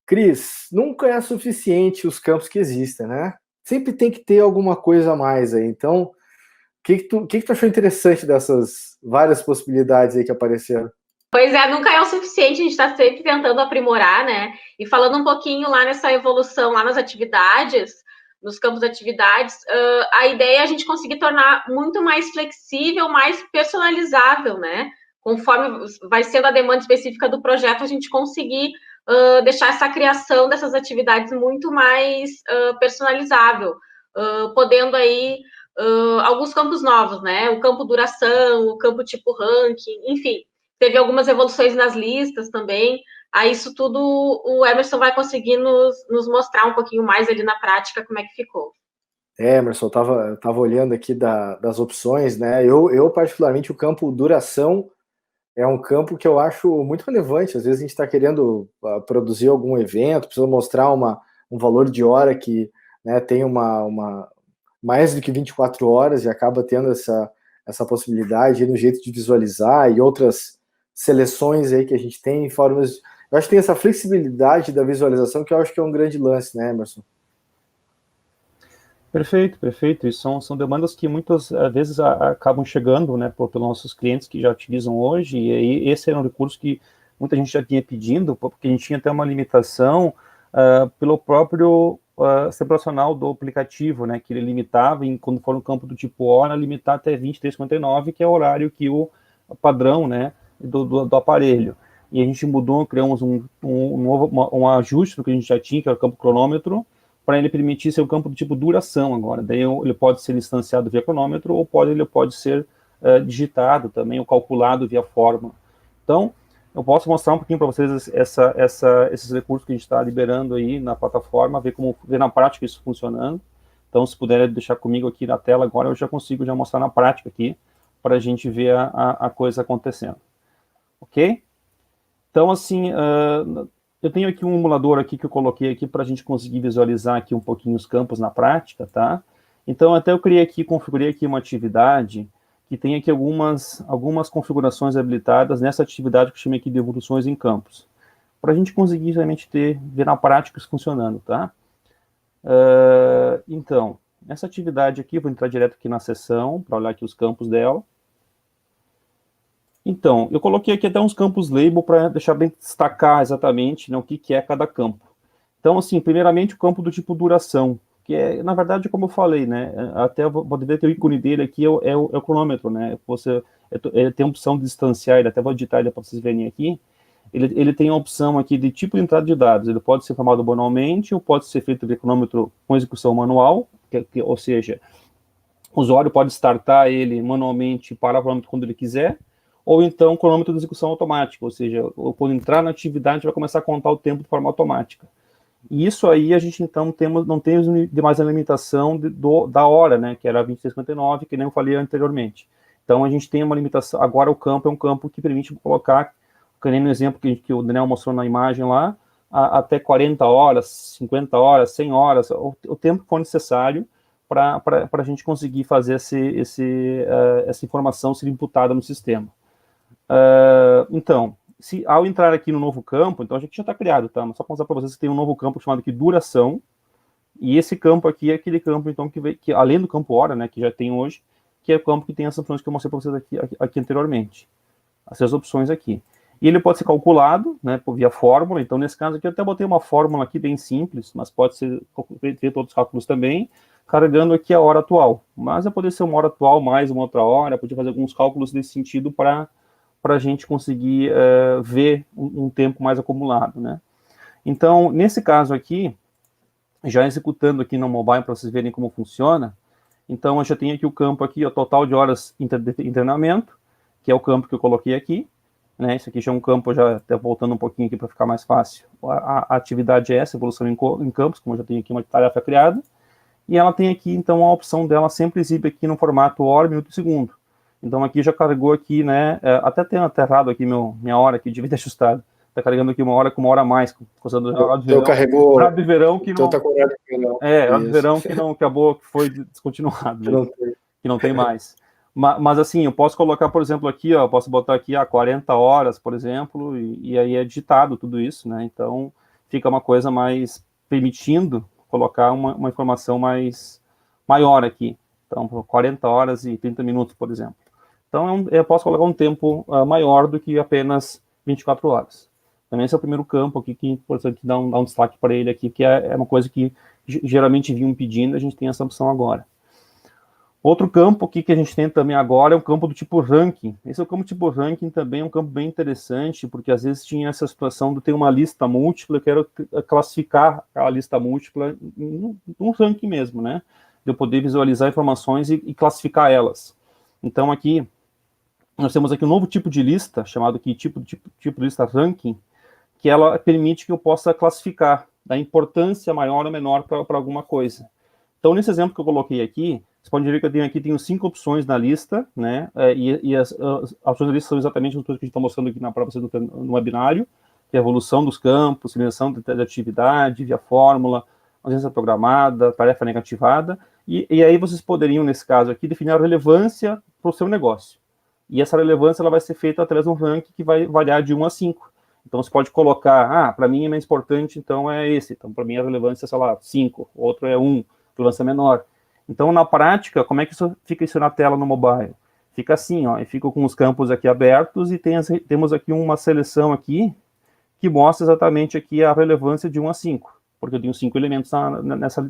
Cris, nunca é suficiente os campos que existem, né? Sempre tem que ter alguma coisa a mais aí. Então, o que tu achou interessante dessas várias possibilidades aí que apareceram? Pois é, nunca é o suficiente, a gente está sempre tentando aprimorar, né? E falando um pouquinho lá nessa evolução, lá nas atividades, nos campos de atividades, a ideia é a gente conseguir tornar muito mais flexível, mais personalizável, né? Conforme vai sendo a demanda específica do projeto, a gente conseguir deixar essa criação dessas atividades muito mais personalizável, podendo aí alguns campos novos, né? O campo duração, o campo tipo ranking, enfim. Teve algumas evoluções nas listas também. Aí isso tudo o Emerson vai conseguir nos mostrar um pouquinho mais ali na prática como é que ficou. Emerson, eu tava olhando aqui das opções, né? Eu, particularmente, o campo duração é um campo que eu acho muito relevante. Às vezes a gente está querendo produzir algum evento, precisa mostrar um valor de hora que, né, tem uma mais do que 24 horas e acaba tendo essa possibilidade no jeito de visualizar e outras seleções aí que a gente tem, formas. Eu acho que tem essa flexibilidade da visualização que eu acho que é um grande lance, né, Emerson? Perfeito, perfeito. E são demandas que muitas vezes acabam chegando, né, pelos nossos clientes que já utilizam hoje, e aí esse era um recurso que muita gente já tinha pedindo, porque a gente tinha até uma limitação pelo próprio sistema operacional do aplicativo, né, que ele limitava, quando for no campo do tipo hora, limitar até 23h59, que é o horário que o padrão, né, do aparelho. E a gente mudou, criamos um novo um ajuste do que a gente já tinha, que era o campo cronômetro, para ele permitir ser um campo do tipo duração agora. Daí ele pode ser instanciado via cronômetro ou ele pode ser digitado também ou calculado via fórmula. Então, eu posso mostrar um pouquinho para vocês esses recursos que a gente está liberando aí na plataforma, ver na prática isso funcionando. Então, se puder deixar comigo aqui na tela agora, eu já consigo já mostrar na prática aqui, para a gente ver a coisa acontecendo. Ok? Então, assim, eu tenho aqui um emulador aqui que eu coloquei aqui para a gente conseguir visualizar aqui um pouquinho os campos na prática, tá? Então, até eu configurei aqui uma atividade que tem aqui algumas configurações habilitadas nessa atividade que eu chamei aqui de evoluções em campos, para a gente conseguir realmente ver na prática isso funcionando, tá? Então, nessa atividade aqui, eu vou entrar direto aqui na seção, para olhar aqui os campos dela. Então, eu coloquei aqui até uns campos label para deixar bem destacar exatamente, né, o que é cada campo. Então, assim, primeiramente o campo do tipo duração, que é, na verdade, como eu falei, né, até pode ver ter o ícone dele aqui, é o cronômetro, né, ele tem a opção de distanciar, ele até vou digitar ele para vocês verem aqui, ele tem a opção aqui de tipo de entrada de dados, ele pode ser formado manualmente ou pode ser feito de cronômetro com execução manual, ou seja, o usuário pode startar ele manualmente e parar o cronômetro quando ele quiser, ou então cronômetro de execução automática, ou seja, quando entrar na atividade vai começar a contar o tempo de forma automática. E isso aí a gente então não tem mais a limitação da hora, né, que era 23h59, que nem eu falei anteriormente. Então a gente tem uma limitação, agora o campo é um campo que permite colocar, que nem no exemplo que o Daniel mostrou na imagem lá, até 40 horas, 50 horas, 100 horas, o tempo que for necessário para a gente conseguir fazer essa informação ser imputada no sistema. Então, ao entrar aqui no novo campo, então a gente já está criado, tá? Mas só para mostrar para vocês que tem um novo campo chamado aqui duração, e esse campo aqui é aquele campo, então, que além do campo hora, né, que já tem hoje, que é o campo que tem essas opções que eu mostrei para vocês aqui anteriormente. Essas opções aqui. E ele pode ser calculado, né, via fórmula, então nesse caso aqui eu até botei uma fórmula aqui bem simples, mas pode ser feito outros cálculos também, carregando aqui a hora atual. Mas vai poder ser uma hora atual mais uma outra hora, podia fazer alguns cálculos nesse sentido para a gente conseguir ver um tempo mais acumulado, né? Então, nesse caso aqui, já executando aqui no mobile para vocês verem como funciona, então eu já tenho aqui o campo aqui, o total de horas de treinamento, que é o campo que eu coloquei aqui, né? Esse aqui já é um campo, já até voltando um pouquinho aqui para ficar mais fácil. A atividade é essa, evolução em campos, como eu já tenho aqui uma tarefa criada, e ela tem aqui, então, a opção dela sempre exibe aqui no formato hora, minuto e segundo. Então aqui já carregou aqui, né, até tem errado aqui minha hora aqui, devia ter ajustado. Está carregando aqui uma hora com uma hora a mais, considerando a hora de verão. Carregou. Hora de verão que não. Tá com hora de verão. Hora de verão que não acabou, que foi descontinuado, né? Que não tem mais. Mas assim, eu posso colocar, por exemplo, aqui, ó, posso botar aqui 40 horas, por exemplo, e aí é digitado tudo isso, né? Então, fica uma coisa mais permitindo colocar uma informação maior aqui. Então, 40 horas e 30 minutos, por exemplo. Então, eu posso colocar um tempo maior do que apenas 24 horas. Então, esse é o primeiro campo aqui que é importante dar um destaque para ele aqui, que é uma coisa que geralmente vinham pedindo, a gente tem essa opção agora. Outro campo aqui que a gente tem também agora é o campo do tipo ranking. Esse é o campo do tipo ranking também, é um campo bem interessante, porque às vezes tinha essa situação de ter uma lista múltipla, eu quero classificar a lista múltipla num ranking mesmo, né? De eu poder visualizar informações e classificar elas. Então aqui, nós temos aqui um novo tipo de lista, chamado aqui tipo de lista ranking, que ela permite que eu possa classificar, dar importância maior ou menor para alguma coisa. Então, nesse exemplo que eu coloquei aqui, você pode ver que eu tenho 5 opções na lista, né? E as opções da lista são exatamente as coisas que a gente está mostrando aqui para vocês no webinário, que é a evolução dos campos, seleção de atividade, via fórmula, ausência programada, tarefa negativada, e aí vocês poderiam, nesse caso aqui, definir a relevância para o seu negócio. E essa relevância ela vai ser feita através de um ranking que vai variar de 1 a 5. Então, você pode colocar, para mim é mais importante, então é esse. Então, para mim a relevância é, sei lá, 5, outro é 1, relevância menor. Então, na prática, como é que fica isso na tela no mobile? Fica assim, ó, e fica com os campos aqui abertos e temos aqui uma seleção aqui que mostra exatamente aqui a relevância de 1 a 5, porque eu tenho 5 elementos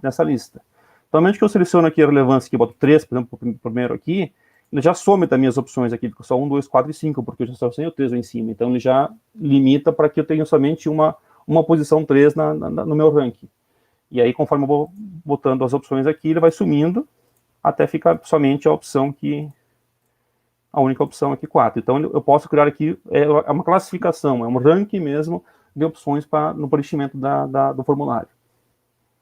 nessa lista. Então, no momento que eu seleciono aqui a relevância, que eu boto 3, por exemplo, primeiro aqui, ele já some das minhas opções aqui, só 1, 2, 4 e 5, porque eu já só tenho 3 lá em cima. Então, ele já limita para que eu tenha somente uma posição 3 no meu ranking. E aí, conforme eu vou botando as opções aqui, ele vai sumindo, até ficar somente a única opção aqui, 4. Então, eu posso criar aqui, é uma classificação, é um ranking mesmo de opções no preenchimento do formulário.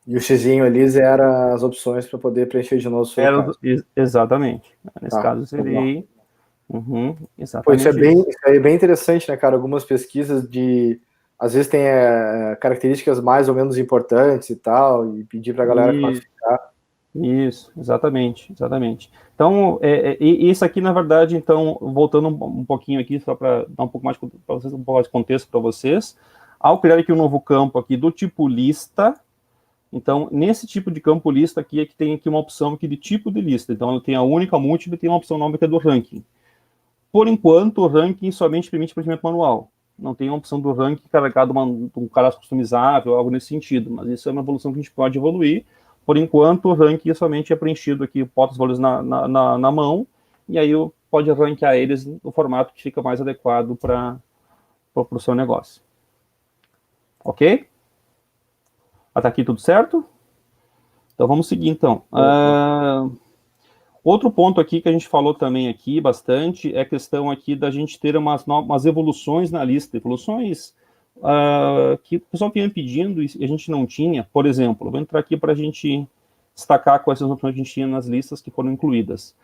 E o xizinho ali era as opções para poder preencher de novo o seu caso. Exatamente. Nesse caso, seria... exatamente. Pô, isso é bem interessante, né, cara? Algumas pesquisas às vezes tem características mais ou menos importantes e tal, e pedir para a galera classificar. Isso, exatamente. Então, isso aqui, na verdade, então, voltando um pouquinho aqui, só para dar um pouco mais de contexto para vocês, ao criar aqui um novo campo aqui do tipo lista, então, nesse tipo de campo lista aqui, é que tem aqui uma opção aqui de tipo de lista. Então, ela tem a única, múltipla e tem uma opção nova que é do ranking. Por enquanto, o ranking somente permite preenchimento manual. Não tem a opção do ranking carregado um cadastro customizável, algo nesse sentido. Mas isso é uma evolução que a gente pode evoluir. Por enquanto, o ranking somente é preenchido aqui, bota os valores na mão, e aí pode ranquear eles no formato que fica mais adequado para o seu negócio. Ok? Até aqui tudo certo? Então, vamos seguir, então. Outro ponto aqui que a gente falou também aqui bastante é a questão aqui da gente ter umas evoluções na lista, evoluções que o pessoal vinha pedindo e a gente não tinha. Por exemplo, eu vou entrar aqui para a gente destacar quais são as opções que a gente tinha nas listas que foram incluídas.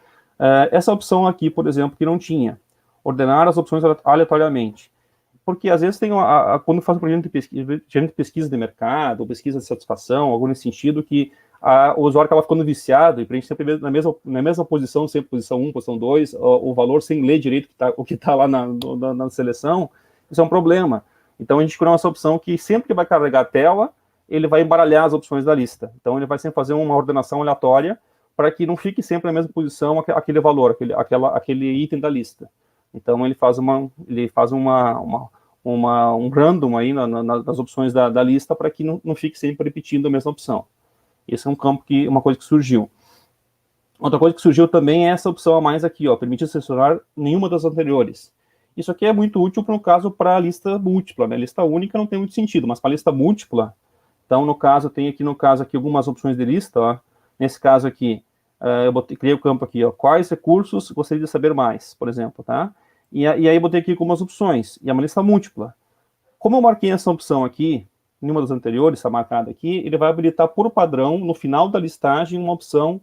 Essa opção aqui, por exemplo, que não tinha, ordenar as opções aleatoriamente. Porque às vezes tem quando faz um projeto de pesquisa de mercado, ou pesquisa de satisfação, algo nesse sentido, que o usuário acaba ficando viciado e preenche sempre na mesma posição, sempre posição 1, posição 2, o valor sem ler direito o que está lá na seleção, isso é um problema. Então a gente criou essa opção que sempre que vai carregar a tela, ele vai embaralhar as opções da lista. Então ele vai sempre fazer uma ordenação aleatória para que não fique sempre na mesma posição aquele valor, aquele item da lista. Então ele faz um random aí nas opções da lista para que não fique sempre repetindo a mesma opção. Esse é um campo uma coisa que surgiu. Outra coisa que surgiu também é essa opção a mais aqui, ó, permitir selecionar nenhuma das anteriores. Isso aqui é muito útil no caso para a lista múltipla, né? Lista única não tem muito sentido, mas para a lista múltipla, então no caso tem aqui algumas opções de lista, ó. Nesse caso aqui, criei o campo aqui, ó, quais recursos gostaria de saber mais, por exemplo, tá? E aí eu botei aqui algumas opções, e é uma lista múltipla. Como eu marquei essa opção aqui, nenhuma das anteriores está marcada aqui, ele vai habilitar por padrão, no final da listagem, uma opção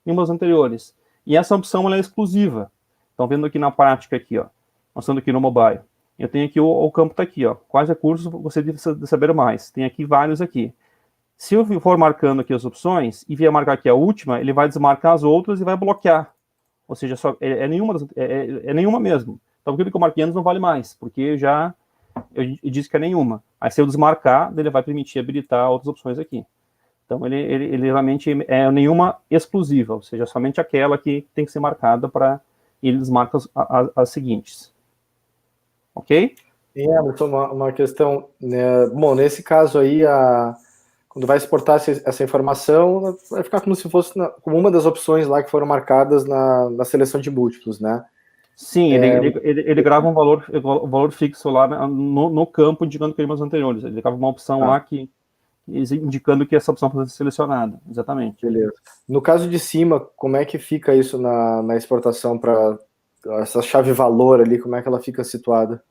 nenhuma das anteriores. E essa opção ela é exclusiva. Estão vendo aqui na prática aqui, ó, mostrando aqui no mobile. Eu tenho aqui o campo está aqui, ó, quais recursos você deve saber mais. Tem aqui vários aqui. Se eu for marcando aqui as opções e vier marcar aqui a última, ele vai desmarcar as outras e vai bloquear. Ou seja, nenhuma mesmo. Então, aquilo que eu marquei antes não vale mais, porque já e diz que é nenhuma. Aí se eu desmarcar, ele vai permitir habilitar outras opções aqui. Então ele realmente é nenhuma exclusiva, ou seja, somente aquela que tem que ser marcada para ele desmarca as seguintes. Ok? Uma questão, né? Bom, nesse caso aí, quando vai exportar essa informação, vai ficar como se fosse como uma das opções lá que foram marcadas na seleção de múltiplos, né? Sim, ele grava um valor fixo lá no campo, indicando climas anteriores. Ele grava uma opção lá que indicando que essa opção pode ser selecionada. Exatamente. Beleza. No caso de cima, como é que fica isso na exportação para essa chave valor ali, como é que ela fica situada?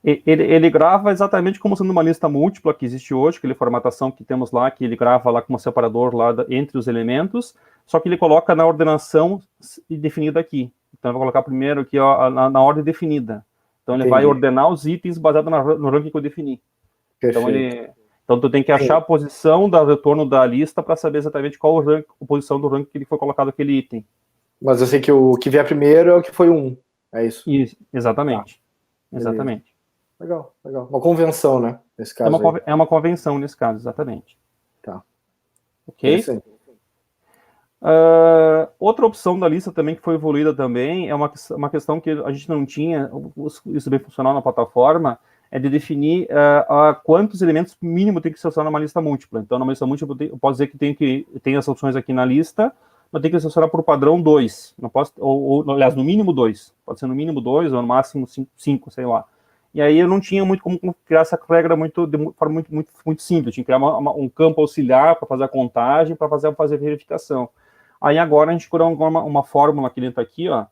Ele grava exatamente como sendo uma lista múltipla que existe hoje, aquele formatação que temos lá, que ele grava lá com um separador lá entre os elementos, só que ele coloca na ordenação definida aqui. Então, eu vou colocar primeiro aqui ó, na ordem definida. Então, ele vai ordenar os itens baseado no ranking que eu defini. Então, tu tem que achar a posição do retorno da lista para saber exatamente qual a posição do ranking que ele foi colocado aquele item. Mas eu sei que o que vier primeiro é o que foi 1, é isso? Exatamente. Tá. Exatamente. Legal. Uma convenção, né? Nesse caso é uma convenção nesse caso, exatamente. Tá. Ok? Outra opção da lista também que foi evoluída também é uma questão que a gente não tinha, isso bem funcional na plataforma, é de definir quantos elementos mínimo tem que selecionar numa lista múltipla. Então, numa lista múltipla, eu posso dizer que tem as opções aqui na lista, mas tem que selecionar por padrão 2. Não posso, aliás, no mínimo 2. Pode ser no mínimo 2 ou no máximo 5, sei lá. E aí eu não tinha muito como criar essa regra de forma muito simples. Tinha que criar um campo auxiliar para fazer a contagem, para fazer a verificação. Aí agora a gente criou uma fórmula aqui dentro aqui, ó.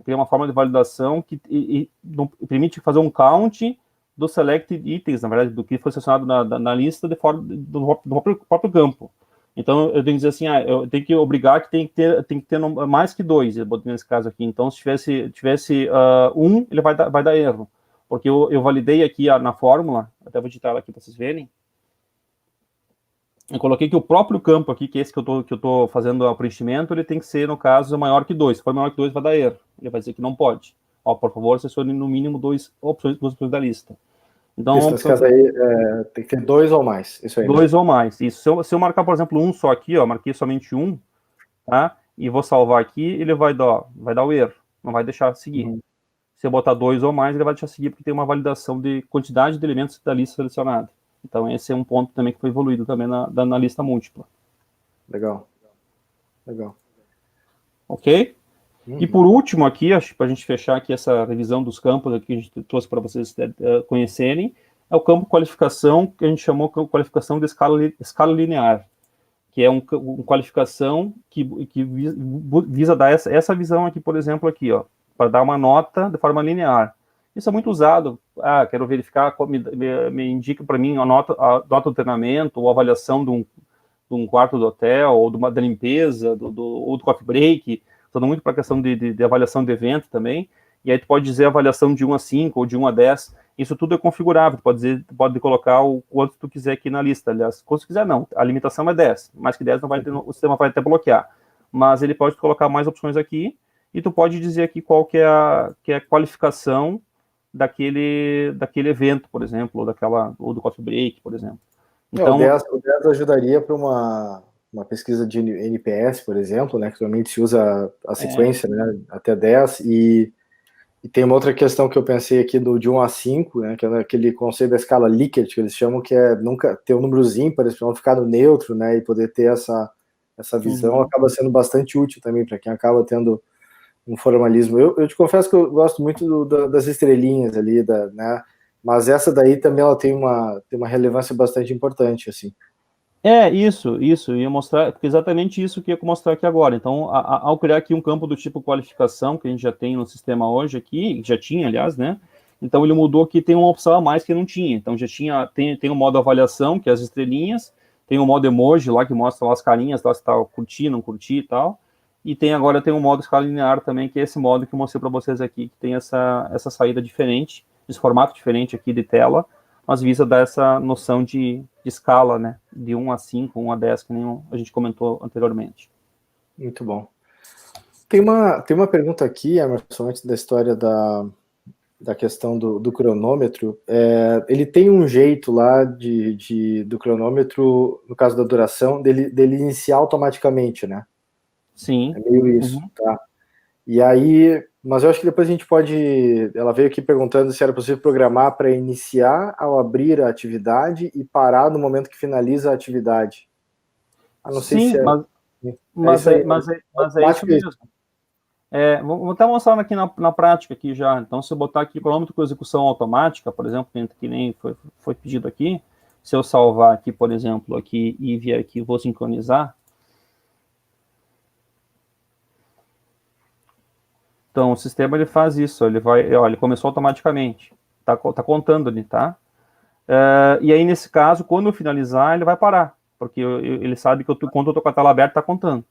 Criei uma fórmula de validação que permite fazer um count do selected itens, na verdade, do que foi selecionado na lista do próprio campo. Então, eu tenho que dizer assim, eu tenho que obrigar que tem que ter mais que 2, eu botei nesse caso aqui. Então, se tivesse 1, ele vai dar erro. Porque eu validei aqui na fórmula, até vou digitar ela aqui para vocês verem. Eu coloquei que o próprio campo aqui, que é esse que eu estou fazendo o preenchimento, ele tem que ser, no caso, maior que 2. Se for maior que 2, vai dar erro. Ele vai dizer que não pode. Ó, por favor, selecione no mínimo duas opções da lista. Então, nesse caso aí, tem que ter 2 ou mais. Isso aí. 2 ou mais. Isso. Se eu marcar, por exemplo, 1 só aqui, ó, marquei somente 1, tá? E vou salvar aqui, ele vai dar o erro. Não vai deixar seguir. Se eu botar 2 ou mais, ele vai deixar seguir, porque tem uma validação de quantidade de elementos da lista selecionada. Então, esse é um ponto também que foi evoluído também na lista múltipla. Legal. Ok? E por último aqui, acho que para a gente fechar aqui essa revisão dos campos aqui que a gente trouxe para vocês conhecerem, é o campo qualificação, que a gente chamou de qualificação de escala linear, que é uma qualificação que visa dar essa visão aqui, por exemplo, aqui, ó, para dar uma nota de forma linear. Isso é muito usado. Quero verificar, me indica para mim a nota do treinamento, ou a avaliação de um quarto do hotel, ou da limpeza, ou do coffee break, usando muito para a questão de avaliação de evento também. E aí tu pode dizer a avaliação de 1 a 5, ou de 1 a 10. Isso tudo é configurável, tu pode colocar o quanto tu quiser aqui na lista. Aliás, quanto tu quiser não, a limitação é 10. Mais que 10 não vai ter, o sistema vai até bloquear. Mas ele pode colocar mais opções aqui, e tu pode dizer aqui qual que é a qualificação daquele evento, por exemplo, ou do coffee break, por exemplo. Então, o 10 ajudaria para uma pesquisa de NPS, por exemplo, né, que normalmente se usa a sequência, né, até 10, e tem uma outra questão que eu pensei aqui de 1 a 5, né, que é aquele conceito da escala Likert, que eles chamam, que é nunca ter um números ímpares para não ficar no neutro, né, e poder ter essa visão, acaba sendo bastante útil também para quem acaba tendo um formalismo. Eu te confesso que eu gosto muito das estrelinhas ali, né? Mas essa daí também ela tem uma relevância bastante importante, assim. Isso, ia mostrar, porque exatamente isso que eu ia mostrar aqui agora. Então, ao criar aqui um campo do tipo qualificação, que a gente já tem no sistema hoje aqui, já tinha, aliás, né? Então, ele mudou que tem uma opção a mais que não tinha. Então, já tem o modo avaliação, que é as estrelinhas, tem o modo emoji lá, que mostra lá as carinhas, lá se tá curtir, não curtir e tal. E agora tem um modo escala linear também, que é esse modo que eu mostrei para vocês aqui, que tem essa saída diferente, esse formato diferente aqui de tela, mas visa dar essa noção de escala, né? De 1 a 5, 1 a 10, que nem a gente comentou anteriormente. Muito bom. Tem uma pergunta aqui, Emerson, antes da história da questão do cronômetro, ele tem um jeito lá do cronômetro, no caso da duração, dele iniciar automaticamente, né? Sim. É meio isso, tá? E aí, mas eu acho que depois a gente pode. Ela veio aqui perguntando se era possível programar para iniciar ao abrir a atividade e parar no momento que finaliza a atividade. Não sei Sim, se mas é isso mesmo. Vou até mostrar aqui na prática aqui já. Então, se eu botar aqui cronômetro com execução automática, por exemplo, que nem foi pedido aqui, se eu salvar aqui, por exemplo, aqui e vier aqui, vou sincronizar. Então, o sistema ele faz isso, ele começou automaticamente, tá contando ali, tá? E aí, nesse caso, quando eu finalizar, ele vai parar, porque ele sabe que quando eu tô com a tela aberta, tá contando.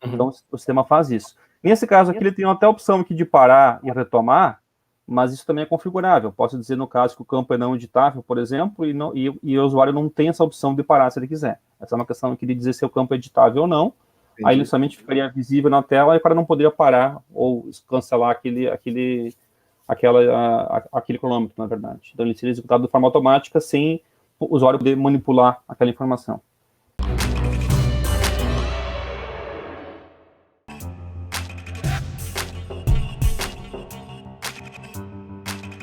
Então, o sistema faz isso. Nesse caso aqui, ele tem até a opção aqui de parar e retomar, mas isso também é configurável. Posso dizer, no caso, que o campo é não editável, por exemplo, e o usuário não tem essa opção de parar se ele quiser. Essa é uma questão aqui de dizer se o campo é editável ou não. Entendi. Aí ele somente ficaria visível na tela e o cara não poderia parar ou cancelar aquele cronômetro, na verdade. Então ele seria executado de forma automática sem o usuário poder manipular aquela informação.